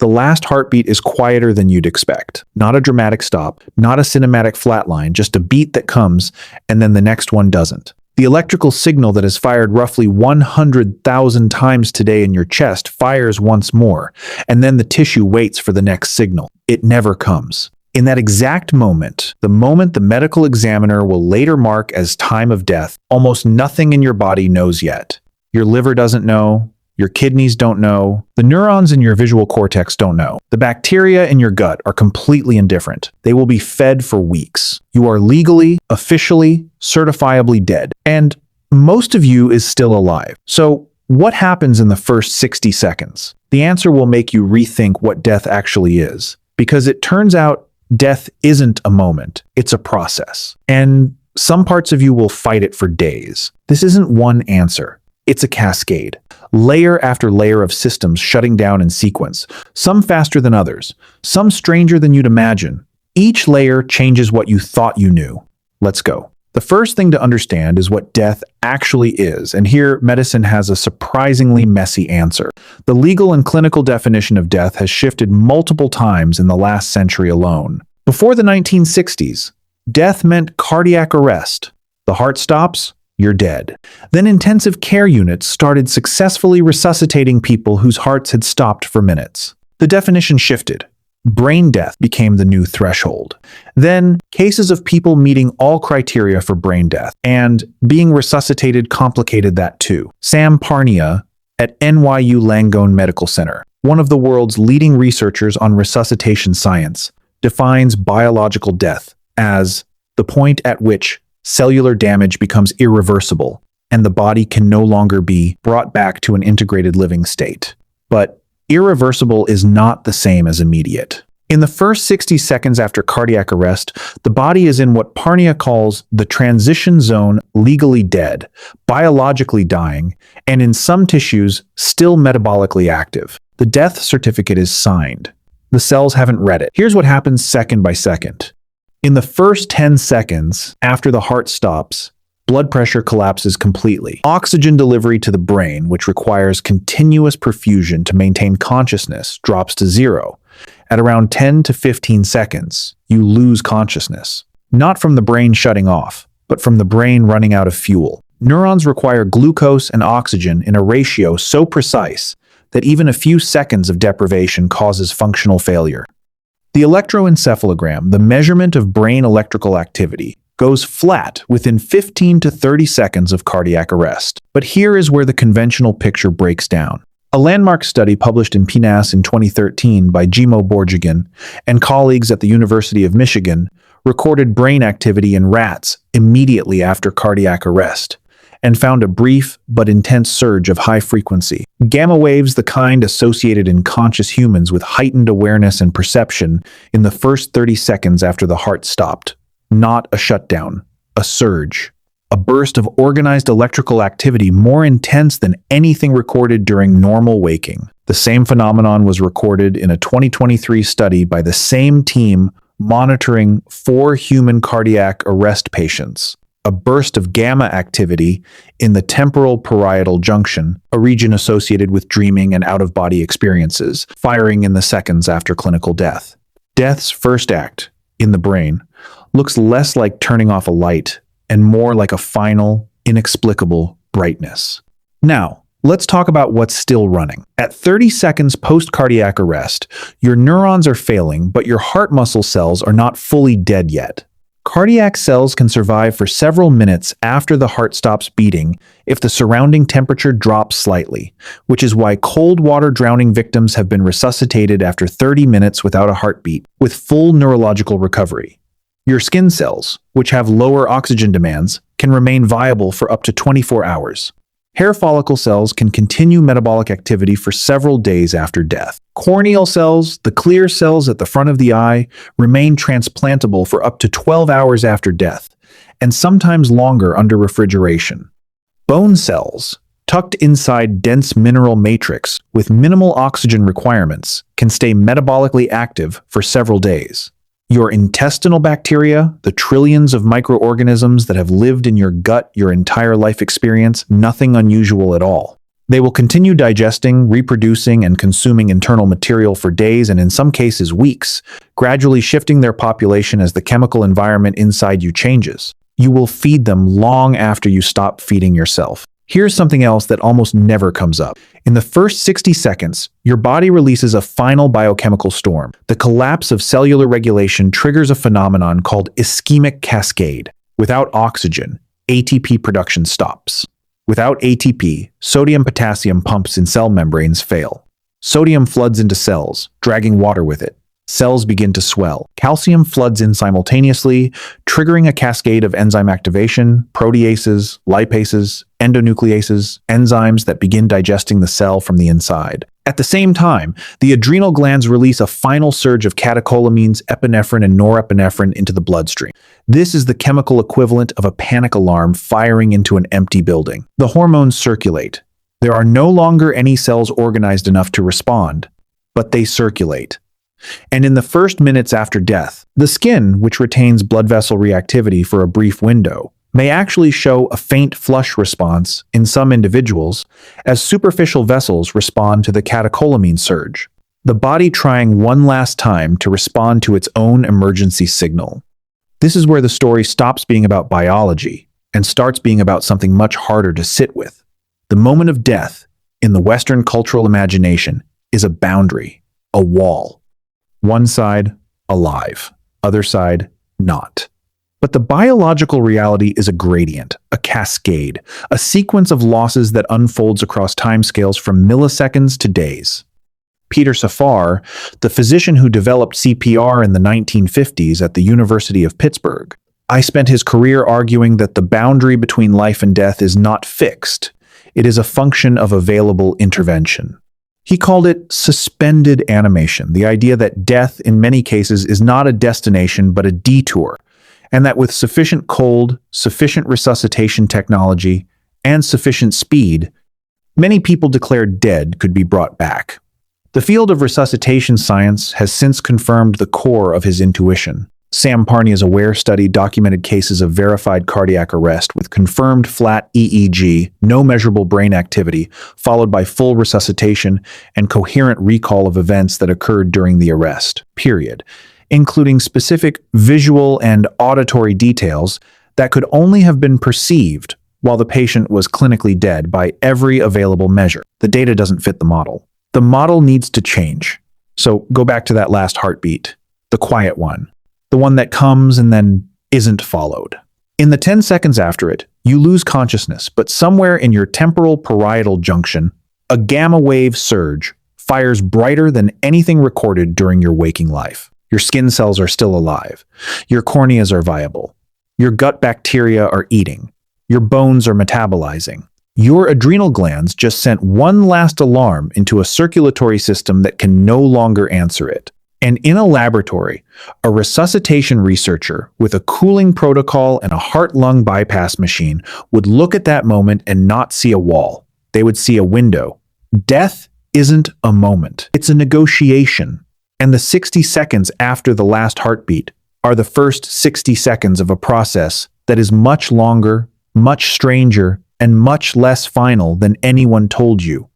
The last heartbeat is quieter than you'd expect. Not a dramatic stop, not a cinematic flatline, just a beat that comes and then the next one doesn't. The electrical signal that is fired roughly 100,000 times today in your chest fires once more, and then the tissue waits for the next signal. It never comes. In that exact moment, the moment the medical examiner will later mark as time of death, almost nothing in your body knows yet. Your liver doesn't know. Your kidneys don't know. The neurons in your visual cortex don't know. The bacteria in your gut are completely indifferent. They will be fed for weeks. You are legally, officially, certifiably dead. And most of you is still alive. So what happens in the first 60 seconds? The answer will make you rethink what death actually is. Because it turns out death isn't a moment. It's a process. And some parts of you will fight it for days. This isn't one answer. It's a cascade. Layer after layer of systems shutting down in sequence, some faster than others, some stranger than you'd imagine. Each layer changes what you thought you knew. Let's go. The first thing to understand is what death actually is, and here medicine has a surprisingly messy answer. The legal and clinical definition of death has shifted multiple times in the last century alone. Before the 1960s, death meant cardiac arrest. The heart stops, you're dead. Then intensive care units started successfully resuscitating people whose hearts had stopped for minutes. The definition shifted. Brain death became the new threshold. Then, cases of people meeting all criteria for brain death and being resuscitated complicated that too. Sam Parnia at NYU Langone Medical Center, one of the world's leading researchers on resuscitation science, defines biological death as the point at which cellular damage becomes irreversible and the body can no longer be brought back to an integrated living state. But irreversible is not the same as immediate. In the first 60 seconds after cardiac arrest, the body is in what Parnia calls the transition zone, legally dead, biologically dying, and in some tissues, still metabolically active. The death certificate is signed. The cells haven't read it. Here's what happens second by second. In the first 10 seconds after the heart stops, blood pressure collapses completely. Oxygen delivery to the brain, which requires continuous perfusion to maintain consciousness, drops to zero. At around 10 to 15 seconds, you lose consciousness. Not from the brain shutting off, but from the brain running out of fuel. Neurons require glucose and oxygen in a ratio so precise that even a few seconds of deprivation causes functional failure. The electroencephalogram, the measurement of brain electrical activity, goes flat within 15 to 30 seconds of cardiac arrest. But here is where the conventional picture breaks down. A landmark study published in PNAS in 2013 by Jimo Borjigin and colleagues at the University of Michigan recorded brain activity in rats immediately after cardiac arrest and found a brief but intense surge of high frequency gamma waves, the kind associated in conscious humans with heightened awareness and perception in the first 30 seconds after the heart stopped. Not a shutdown, a surge, a burst of organized electrical activity more intense than anything recorded during normal waking. The same phenomenon was recorded in a 2023 study by the same team monitoring 4 human cardiac arrest patients. A burst of gamma activity in the temporal parietal junction, a region associated with dreaming and out-of-body experiences, firing in the seconds after clinical death. Death's first act, in the brain, looks less like turning off a light and more like a final, inexplicable brightness. Now, let's talk about what's still running. At 30 seconds post-cardiac arrest, your neurons are failing, but your heart muscle cells are not fully dead yet. Cardiac cells can survive for several minutes after the heart stops beating if the surrounding temperature drops slightly, which is why cold water drowning victims have been resuscitated after 30 minutes without a heartbeat, with full neurological recovery. Your skin cells, which have lower oxygen demands, can remain viable for up to 24 hours. Hair follicle cells can continue metabolic activity for several days after death. Corneal cells, the clear cells at the front of the eye, remain transplantable for up to 12 hours after death, and sometimes longer under refrigeration. Bone cells, tucked inside dense mineral matrix with minimal oxygen requirements, can stay metabolically active for several days. Your intestinal bacteria, the trillions of microorganisms that have lived in your gut your entire life experience, nothing unusual at all. They will continue digesting, reproducing, and consuming internal material for days and in some cases weeks, gradually shifting their population as the chemical environment inside you changes. You will feed them long after you stop feeding yourself. Here's something else that almost never comes up. In the first 60 seconds, your body releases a final biochemical storm. The collapse of cellular regulation triggers a phenomenon called ischemic cascade. Without oxygen, ATP production stops. Without ATP, sodium-potassium pumps in cell membranes fail. Sodium floods into cells, dragging water with it. Cells begin to swell. Calcium floods in simultaneously, triggering a cascade of enzyme activation, proteases, lipases, endonucleases, enzymes that begin digesting the cell from the inside. At the same time, the adrenal glands release a final surge of catecholamines, epinephrine, and norepinephrine into the bloodstream. This is the chemical equivalent of a panic alarm firing into an empty building. The hormones circulate. There are no longer any cells organized enough to respond, but they circulate. And in the first minutes after death, the skin, which retains blood vessel reactivity for a brief window, may actually show a faint flush response in some individuals as superficial vessels respond to the catecholamine surge, the body trying one last time to respond to its own emergency signal. This is where the story stops being about biology and starts being about something much harder to sit with. The moment of death, in the Western cultural imagination, is a boundary, a wall. One side, alive. Other side, not. But the biological reality is a gradient, a cascade, a sequence of losses that unfolds across timescales from milliseconds to days. Peter Safar, the physician who developed CPR in the 1950s at the University of Pittsburgh, spent his career arguing that the boundary between life and death is not fixed. It is a function of available intervention. He called it suspended animation, the idea that death in many cases is not a destination but a detour, and that with sufficient cold, sufficient resuscitation technology, and sufficient speed, many people declared dead could be brought back. The field of resuscitation science has since confirmed the core of his intuition. Sam Parnia's AWARE study documented cases of verified cardiac arrest with confirmed flat EEG, no measurable brain activity, followed by full resuscitation and coherent recall of events that occurred during the arrest, period, including specific visual and auditory details that could only have been perceived while the patient was clinically dead by every available measure. The data doesn't fit the model. The model needs to change. So go back to that last heartbeat, the quiet one. The one that comes and then isn't followed. In the 10 seconds after it, you lose consciousness, but somewhere in your temporal parietal junction, a gamma wave surge fires brighter than anything recorded during your waking life. Your skin cells are still alive. Your corneas are viable. Your gut bacteria are eating. Your bones are metabolizing. Your adrenal glands just sent one last alarm into a circulatory system that can no longer answer it. And in a laboratory, a resuscitation researcher with a cooling protocol and a heart-lung bypass machine would look at that moment and not see a wall. They would see a window. Death isn't a moment. It's a negotiation. And the 60 seconds after the last heartbeat are the first 60 seconds of a process that is much longer, much stranger, and much less final than anyone told you.